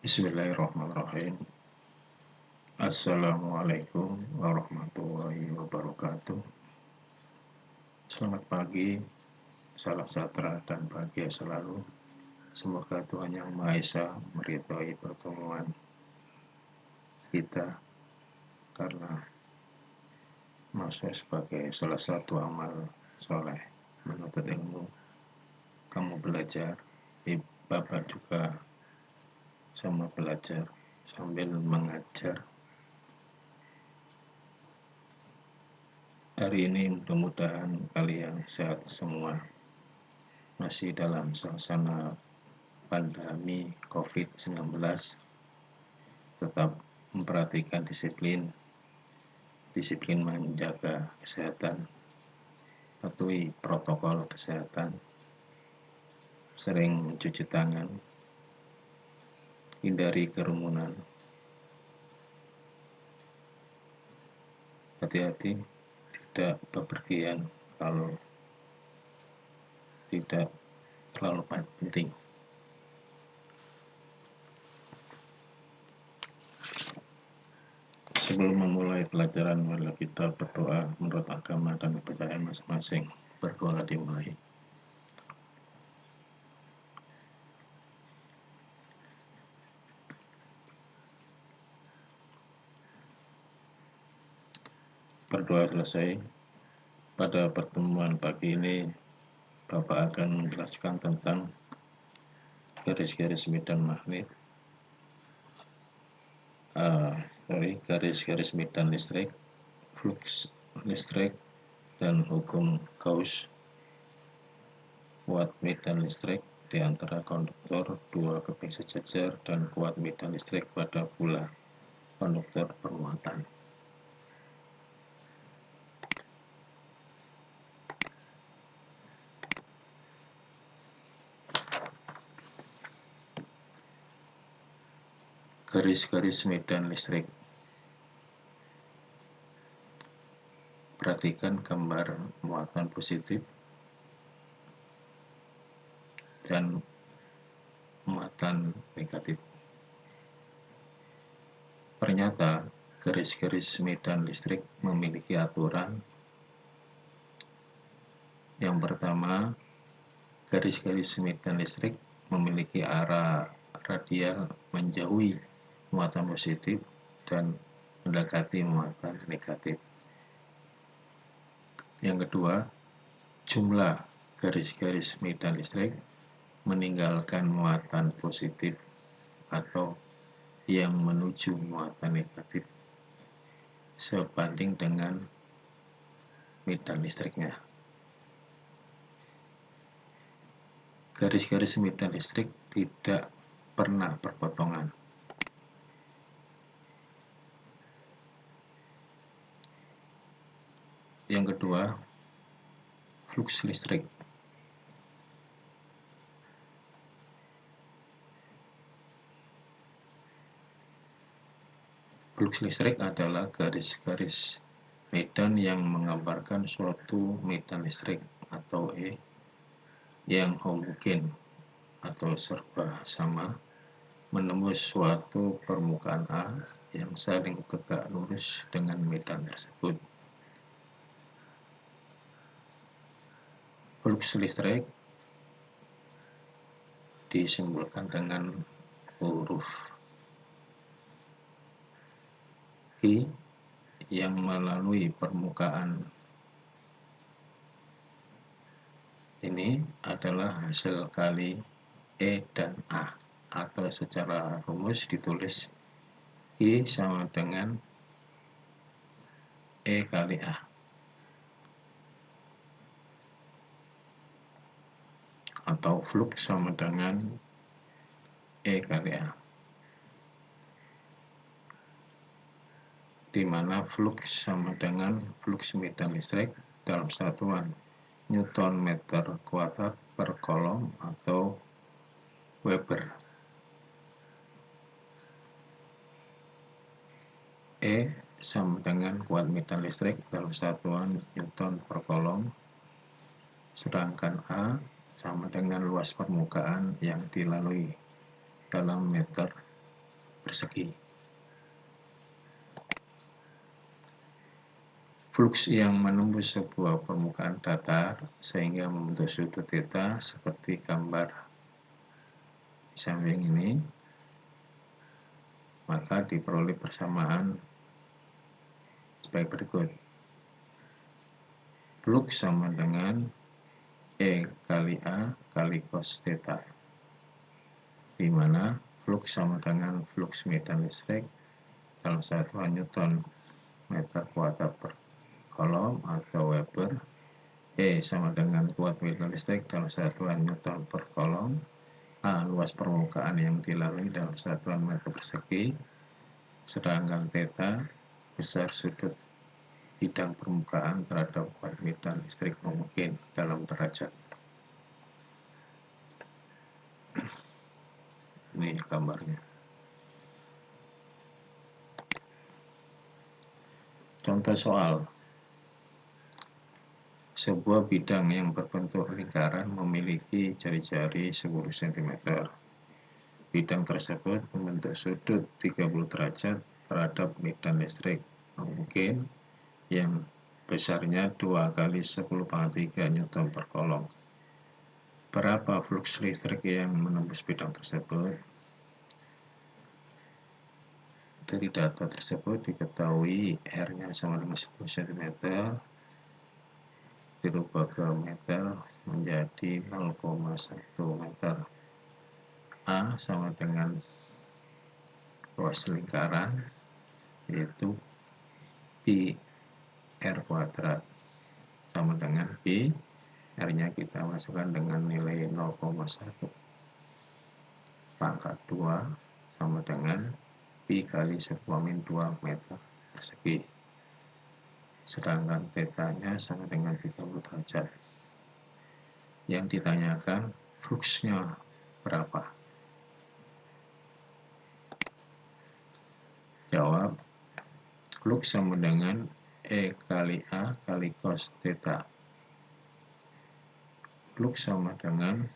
Bismillahirrahmanirrahim. Assalamualaikum warahmatullahi wabarakatuh. Selamat pagi, salam sejahtera dan bahagia selalu. Semoga Tuhan Yang Maha Esa meridhai pertemuan kita karena masuk sebagai salah satu amal soleh menuntut ilmu. Kamu belajar, Bapak juga sama belajar sambil mengajar. Hari ini mudah-mudahan kalian sehat semua. Masih dalam suasana pandemi COVID-19, tetap memperhatikan disiplin menjaga kesehatan, patuhi protokol kesehatan, sering mencuci tangan, hindari kerumunan, hati-hati tidak bepergian kalau tidak terlalu penting. Sebelum memulai pelajaran, mari kita berdoa menurut agama dan kepercayaan masing-masing. Berdoa dimulai. Berdoa selesai. Pada pertemuan pagi ini, Bapak akan menjelaskan tentang garis-garis medan magnet, garis-garis medan listrik, flux listrik, dan hukum Gauss. Kuat medan listrik di antara konduktor dua keping sejajar dan kuat medan listrik pada bola konduktor bermuatan. Garis-garis medan listrik. Perhatikan gambar muatan positif dan muatan negatif. Ternyata garis-garis medan listrik memiliki aturan. Yang pertama, garis-garis medan listrik memiliki arah radial menjauhi muatan positif dan mendekati muatan negatif. Yang kedua, jumlah garis-garis medan listrik meninggalkan muatan positif atau yang menuju muatan negatif sebanding dengan medan listriknya. Garis-garis medan listrik tidak pernah berpotongan. Yang kedua, flux listrik. Flux listrik adalah garis-garis medan yang menggambarkan suatu medan listrik atau E yang homogen atau serba sama menembus suatu permukaan A yang saling tegak lurus dengan medan tersebut. Flux listrik disimbolkan dengan huruf G yang melalui permukaan ini adalah hasil kali E dan A, atau secara rumus ditulis G sama dengan E kali A. Atau flux sama dengan E kali A, di mana flux sama dengan flux medan listrik dalam satuan Newton meter kuadrat per kolom atau Weber. E sama dengan kuat medan listrik dalam satuan Newton per kolom, sedangkan A sama dengan luas permukaan yang dilalui dalam meter persegi. Flux yang menembus sebuah permukaan datar sehingga membentuk sudut theta seperti gambar di samping ini, maka diperoleh persamaan sebagai berikut. Flux sama dengan E kali A kali cos theta, di mana flux sama dengan flux medan listrik dalam satuan Newton meter kuadrat per kolom atau Weber. E sama dengan kuat medan listrik dalam satuan Newton per kolom. A luas permukaan yang dilalui dalam satuan meter persegi, sedangkan theta besar sudut bidang permukaan terhadap kuat medan listrik homogen dalam derajat. Ini gambarnya. Contoh soal. Sebuah bidang yang berbentuk lingkaran memiliki jari-jari 10 cm. Bidang tersebut membentuk sudut 30 derajat terhadap medan listrik homogen yang besarnya 2 kali 10⁻³ Newton per kolom. Berapa flux listrik yang menembus bidang tersebut? Dari data tersebut diketahui R-nya sama dengan 10 cm, dirubah ke meter menjadi 0,1 meter. A sama dengan luas lingkaran, yaitu pi R kuadrat, sama dengan pi, R-nya kita masukkan dengan nilai 0,1 pangkat 2 sama dengan pi kali 10⁻² meter persegi. Sedangkan theta-nya sama dengan 30 derajat. Yang ditanyakan fluxnya berapa? Jawab, flux sama dengan E kali A kali cos theta. Flux sama dengan,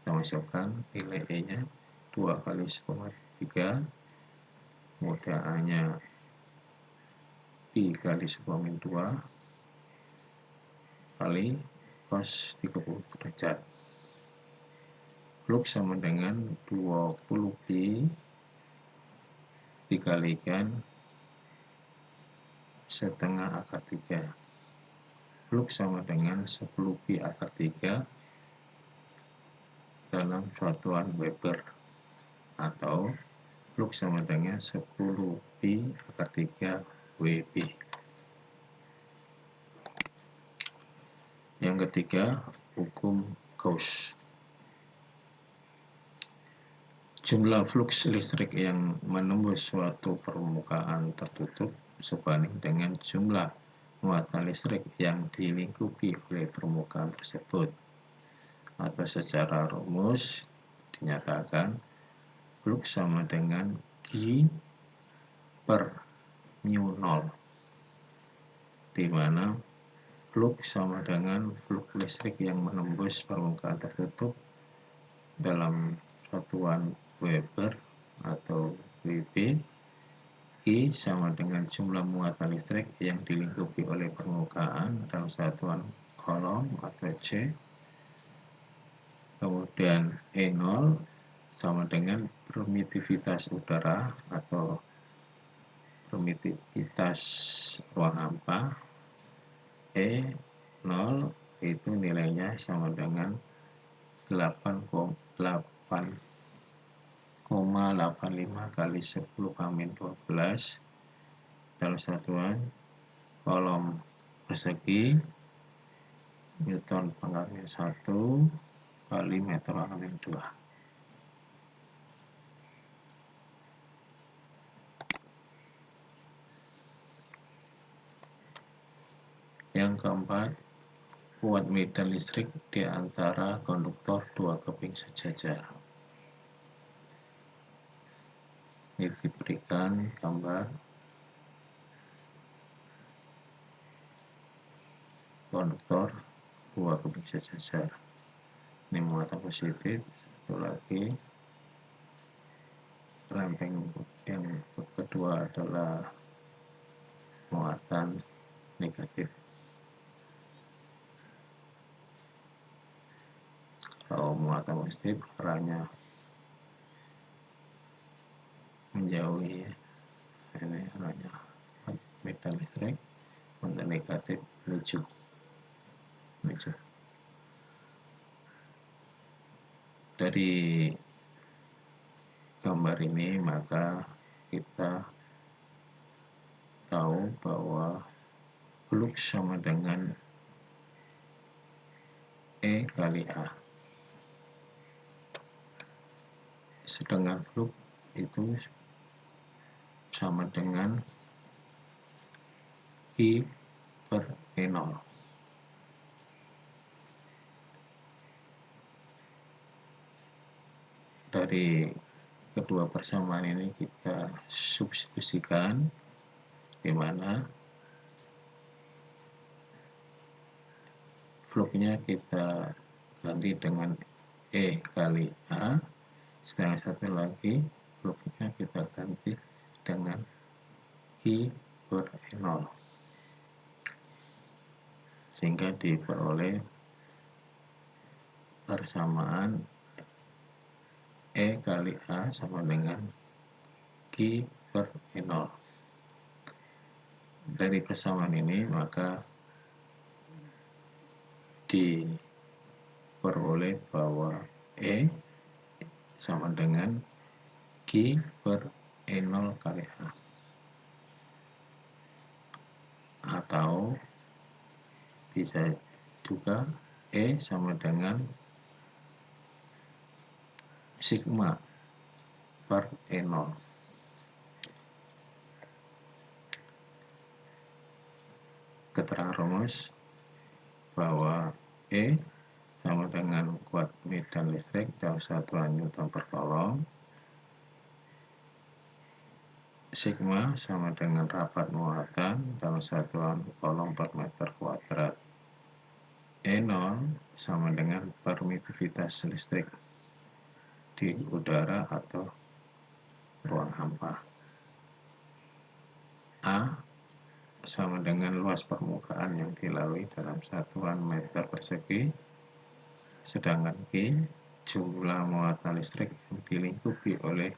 kita masukkan nilai E-nya 2 kali 10⁻³, kemudian A-nya pi kali 10⁻² kali cos 30 derajat. Flux sama dengan 20 pi dikalikan setengah akar 3. Flux sama dengan 10 pi akar 3 dalam satuan Weber, atau flux sama dengan 10 pi akar 3 WB. Yang ketiga, hukum Gauss. Jumlah flux listrik yang menembus suatu permukaan tertutup sebanding dengan jumlah muatan listrik yang dilingkupi oleh permukaan tersebut. Atau secara rumus dinyatakan flux sama dengan G per mu 0, di mana flux sama dengan flux listrik yang menembus permukaan tertutup dalam satuan Weber atau WB. I sama dengan jumlah muatan listrik yang dilingkupi oleh permukaan dalam satuan kolom atau C. Kemudian E0 sama dengan permitivitas udara atau permitivitas ruang hampa. E0 itu nilainya sama dengan 8,85 kali 10⁻² dalam satuan kolom persegi Newton pangkatnya 1 kali meter pangkatnya 2. Yang keempat, kuat medan listrik di antara konduktor dua keping sejajar. Ini diberikan gambar konduktor dua keping sejajar. Ini muatan positif, satu lagi lempeng yang kedua adalah muatan negatif. Kalau muatan positif arahnya menjauhi, ini arahnya medan listrik. Muatan negatif menuju. Dari gambar ini maka kita tahu bahwa flux sama dengan E kali A. Sedangkan flux itu sama dengan I per E0. Dari kedua persamaan ini kita substitusikan, di mana flux-nya kita ganti dengan E kali A, sedangkan satu lagi flux-nya kita ganti dengan I per E0, sehingga diperoleh persamaan E kali A sama dengan Q per E0. Dari persamaan ini maka diperoleh bahwa E sama dengan Q per E0 kali A. Atau bisa juga E sama dengan sigma per E0. Keterangan rumus bahwa E sama dengan kuat medan listrik dalam satuan Newton per kolom, sigma sama dengan rapat muatan dalam satuan kolom per meter kuadrat, E0 sama dengan permitivitas listrik di udara atau ruang hampa, A sama dengan luas permukaan yang dilalui dalam satuan meter persegi, sedangkan Q jumlah muatan listrik yang dilingkupi oleh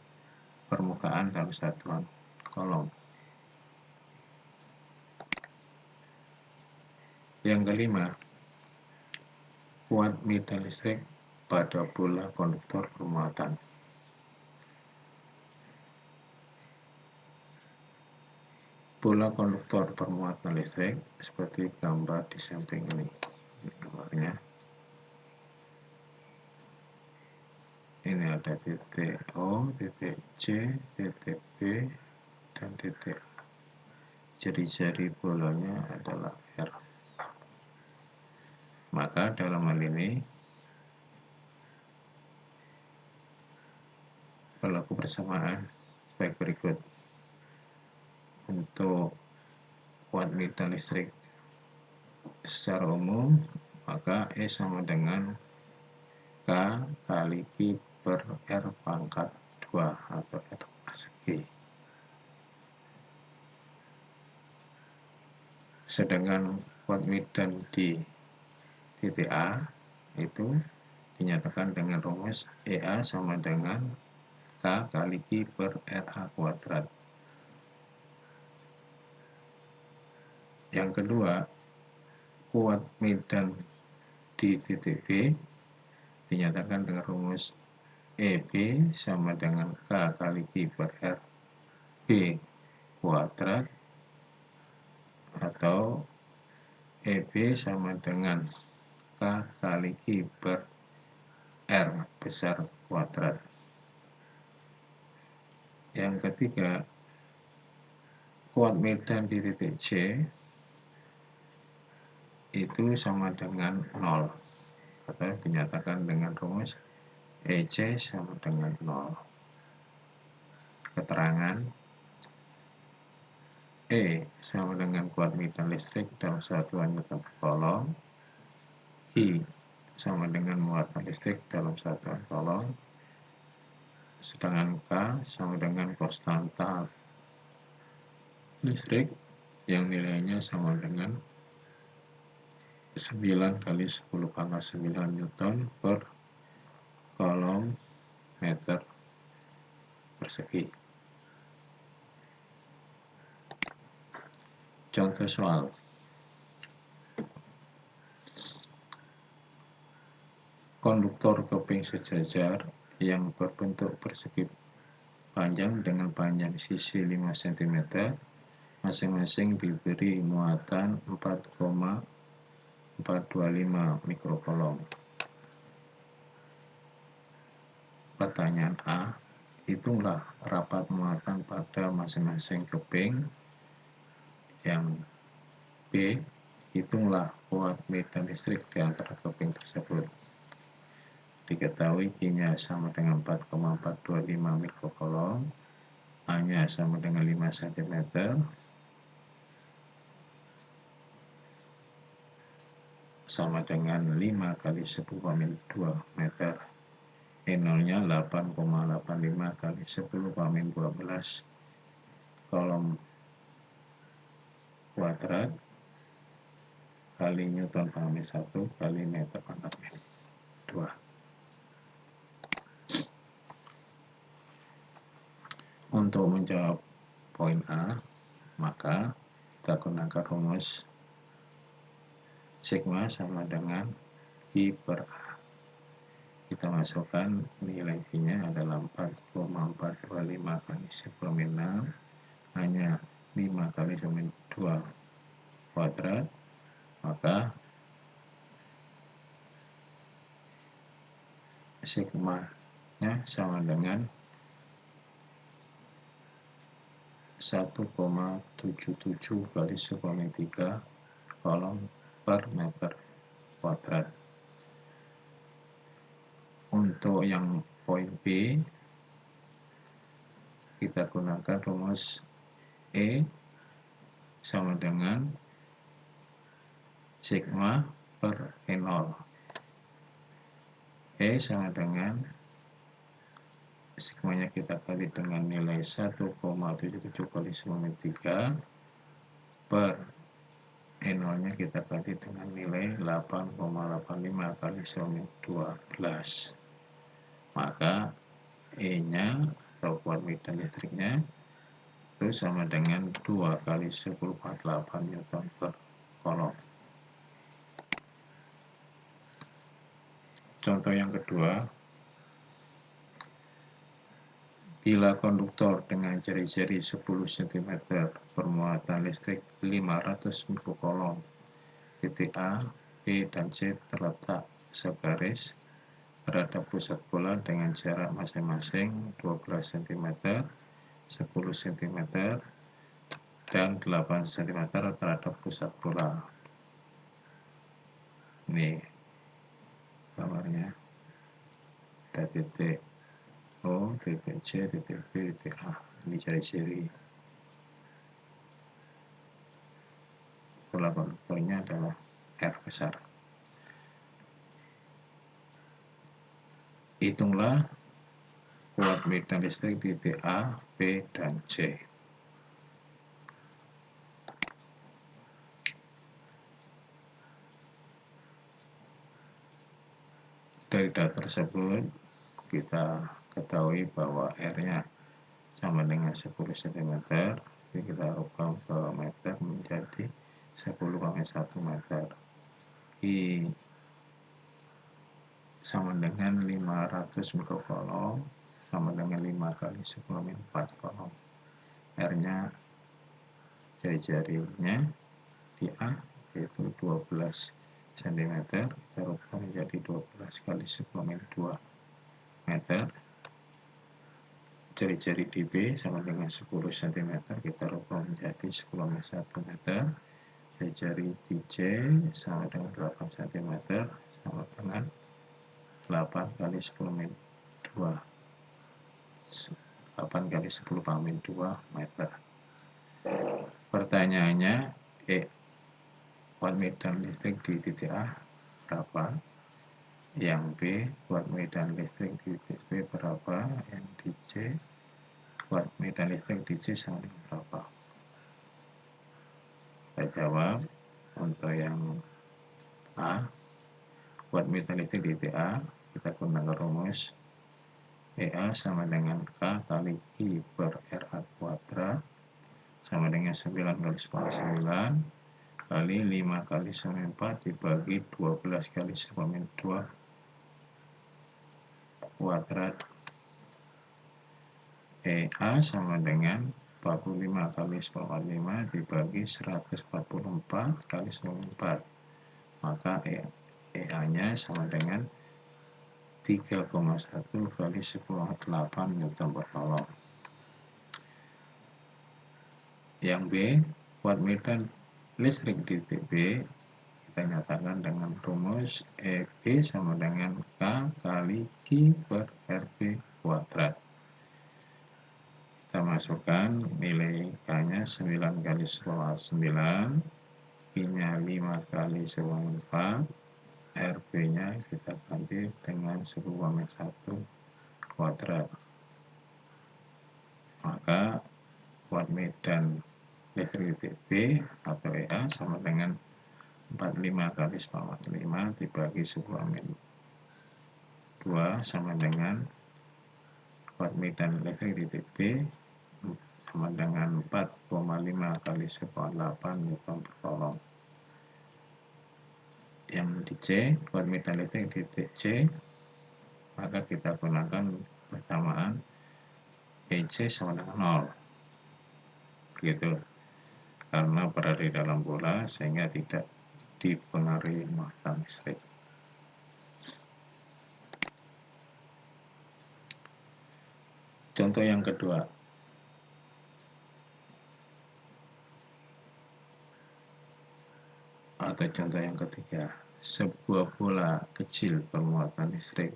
permukaan dalam satuan kolom. Yang kelima, kuat medan listrik pada bola konduktor bermuatan. Bola konduktor bermuatan listrik seperti gambar di samping ini. Gambarnya. Ini ada titik O, titik C, titik B, dan titik A. Jari-jari bolanya adalah R. Maka dalam hal ini berlaku persamaan sebagai berikut. Untuk kuat medan listrik secara umum, maka E sama dengan K kali Q per R pangkat 2 atau R persegi. Sedangkan kuat medan di titik A itu dinyatakan dengan rumus EA sama dengan K kali Q per RA kuadrat. Yang kedua, kuat medan di titik B dinyatakan dengan rumus EB sama dengan K kali Q per R B kuadrat, atau EB sama dengan K kali Q per R besar kuadrat. Yang ketiga, kuat medan di titik C itu sama dengan 0, atau dinyatakan dengan rumus EC sama dengan 0. Keterangan E sama dengan kuat medan listrik dalam satuan Newton per kolom, I sama dengan muatan listrik dalam satuan kolom, sedangkan K sama dengan konstanta listrik yang nilainya sama dengan 9 kali 10 pangkat 9 Newton per kolom meter persegi. Contoh soal. Konduktor keping sejajar yang berbentuk persegi panjang dengan panjang sisi 5 cm masing-masing diberi muatan 4,425 mikrokolom. Pertanyaan A, hitunglah rapat muatan pada masing-masing keping. Yang B, hitunglah kuat medan listrik di antara keping tersebut. Diketahui Q-nya sama dengan 4,425 mikrokolom, A-nya sama dengan 5 cm, sama dengan 5 kali 10 pamit 2 meter. E0-nya 8,85 kali 10 pamit 12 kolom kuadrat kali Newton pamit 1 kali meter pangkat 2. Untuk menjawab poin A, maka kita gunakan rumus sigma sama dengan I per A. Kita masukkan nilai I-nya adalah 4,425 kali 10 hanya 5 kali 2 kuadrat, maka sigma-nya sama dengan 1,77 kali 10⁻³ kolom per meter kuadrat. Untuk yang poin B, kita gunakan rumus E sama dengan sigma per E0. E sama dengan sigmanya kita kali dengan nilai 1,77 kali 10⁻³ per E0-nya kita kali dengan nilai 8,85 kali 10⁻². Maka E-nya atau kuat medan listriknya itu sama dengan 2 kali 10⁻8 Newton per kolom. Contoh yang kedua, bila konduktor dengan jari-jari 10 cm bermuatan listrik 500 mikrokolom, titik A, B, dan C terletak segaris terhadap pusat bola dengan jarak masing-masing 12 cm, 10 cm, dan 8 cm terhadap pusat bola. Ini gambarnya. Ada titik O, titik C, titik B, titik A. Ini jari-jari. Bola konduktornya adalah R besar. Hitunglah kuat medan listrik di titik A, B, dan C. Dari data tersebut, kita ketahui bahwa R-nya sama dengan 10 cm. Jadi kita rubah ke meter menjadi 10,1 meter. I sama dengan 500 mikrokolom, sama dengan 5 kali 10⁻⁴ kolom. R-nya jari-jarinya di A yaitu 12 cm, kita rubah menjadi 12 kali 10⁻² meter. Jari-jari di B sama dengan 10 cm, kita rubah menjadi 10,1 meter. Jari-jari di C sama dengan 8 cm, sama dengan 8 kali 10⁻². 8 kali 10⁻² meter. Pertanyaannya, kuat medan listrik di titik A berapa? Yang B, kuat medan listrik di titik B berapa? Yang di C, kuat medan listrik di C sama dengan berapa? Kita jawab. Untuk yang A, kuat medan listrik di titik A, kita gunakan rumus EA sama dengan K kali Q per RA kuadrat sama dengan 9 kali 9 kali 5 kali 4 dibagi 12 kali 2 kuadrat. EA sama dengan 45 kali 5 dibagi 144 kali 4. Maka EA-nya sama dengan 3,1 kali 10⁸ Newton per kolom. Yang B, kuat medan listrik di titik B, kita nyatakan dengan rumus EB sama dengan K kali Q per RB kuadrat. Kita masukkan nilai K-nya 9 kali 9, Q-nya 5 kali 4, RB-nya kita ganti dengan 10,1 kuadrat. Maka kuat medan listrik titik B atau EA sama dengan 45 kali 5 dibagi 10⁻² sama dengan kuat medan listrik titik B sama dengan 4,5 kali 10⁸ Newton per kolom. Yang di C, kuat medan listrik di titik C, maka kita gunakan persamaan EC sama dengan 0. Begitu. Karena berada di dalam bola sehingga tidak dipengaruhi muatan listrik. Contoh yang kedua. Atau contoh yang ketiga, sebuah bola kecil bermuatan listrik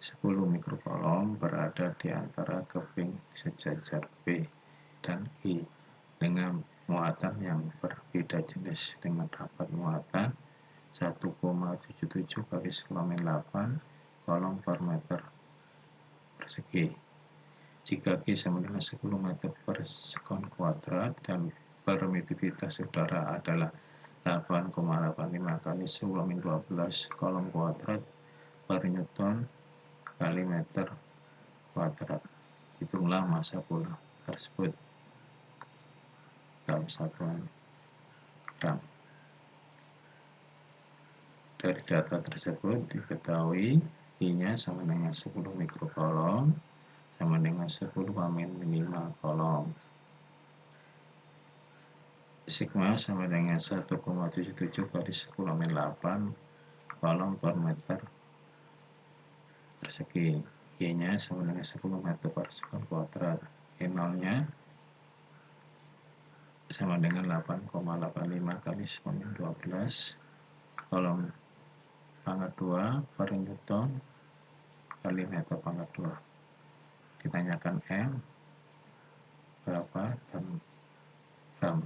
10 mikrokolom berada di antara keping sejajar B dan Q dengan muatan yang berbeda jenis dengan dapat muatan 1,77 kali 10⁸ kolom per meter persegi. Jika Q sama dengan 10 meter per sekon kuadrat dan permitivitas udara adalah 8,85 kali 10⁻12 kolom kuadrat per Newton kali meter kuadrat. Hitunglah massa bola tersebut dalam satuan gram. Dari data tersebut diketahui I-nya sama dengan 10 mikrokolom sama dengan 10⁻5 kolom. Sigma sama dengan 1,77 kali 10⁻8 kolom per meter persegi. G-nya sama dengan 10 meter per sekon kuadrat. E0-nya sama dengan 8,85 kali 10⁻12 kolom pangkat 2 per Newton kali meter pangkat 2. Ditanyakan M berapa dan gram.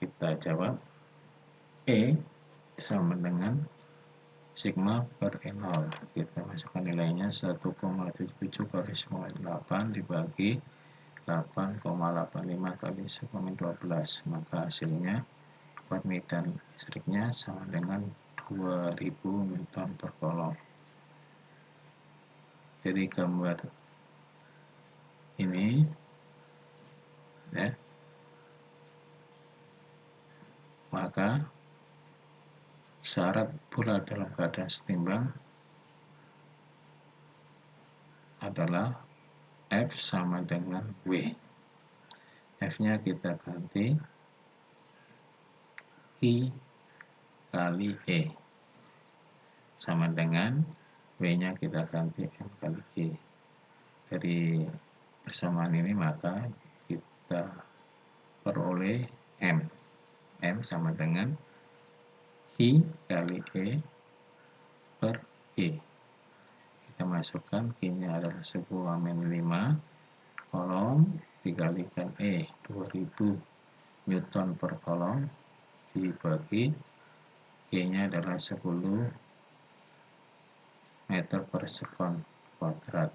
Kita jawab E sama dengan sigma per E0. Kita masukkan nilainya 1,77 kali 10⁻8 dibagi 8,85 kali 10⁻12. Maka hasilnya kuat medan listriknya sama dengan 2000 Newton per kolom. Jadi gambar ini ya, maka syarat bola dalam keadaan setimbang adalah F sama dengan W. F-nya kita ganti I kali E sama dengan W-nya kita ganti M kali G. Dari persamaan ini maka kita peroleh M. M sama dengan I kali E per G. Kita masukkan Q-nya adalah 10⁻5 kolom dikalikan E 2000 Newton per kolom dibagi G-nya adalah 10 meter per sekon kuadrat.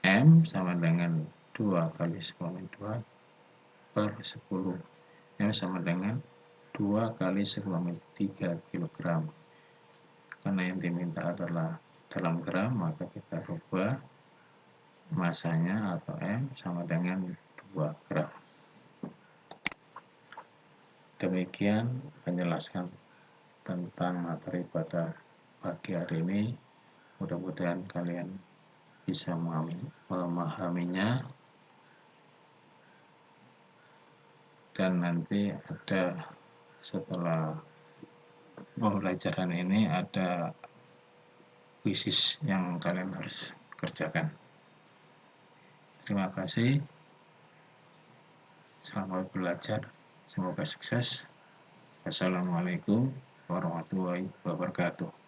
M sama dengan 2 kali 10-2 per 10. M sama dengan 2 kali 10-3 kg. Karena yang diminta adalah dalam gram, maka kita rubah masanya atau M sama dengan 2 gram. Demikian penjelasan tentang materi pada pagi hari ini. Mudah-mudahan kalian bisa memahaminya, dan nanti ada setelah pembelajaran ini ada kuisis yang kalian harus kerjakan. Terima kasih. Selamat belajar. Semoga sukses. Wassalamualaikum warahmatullahi wabarakatuh.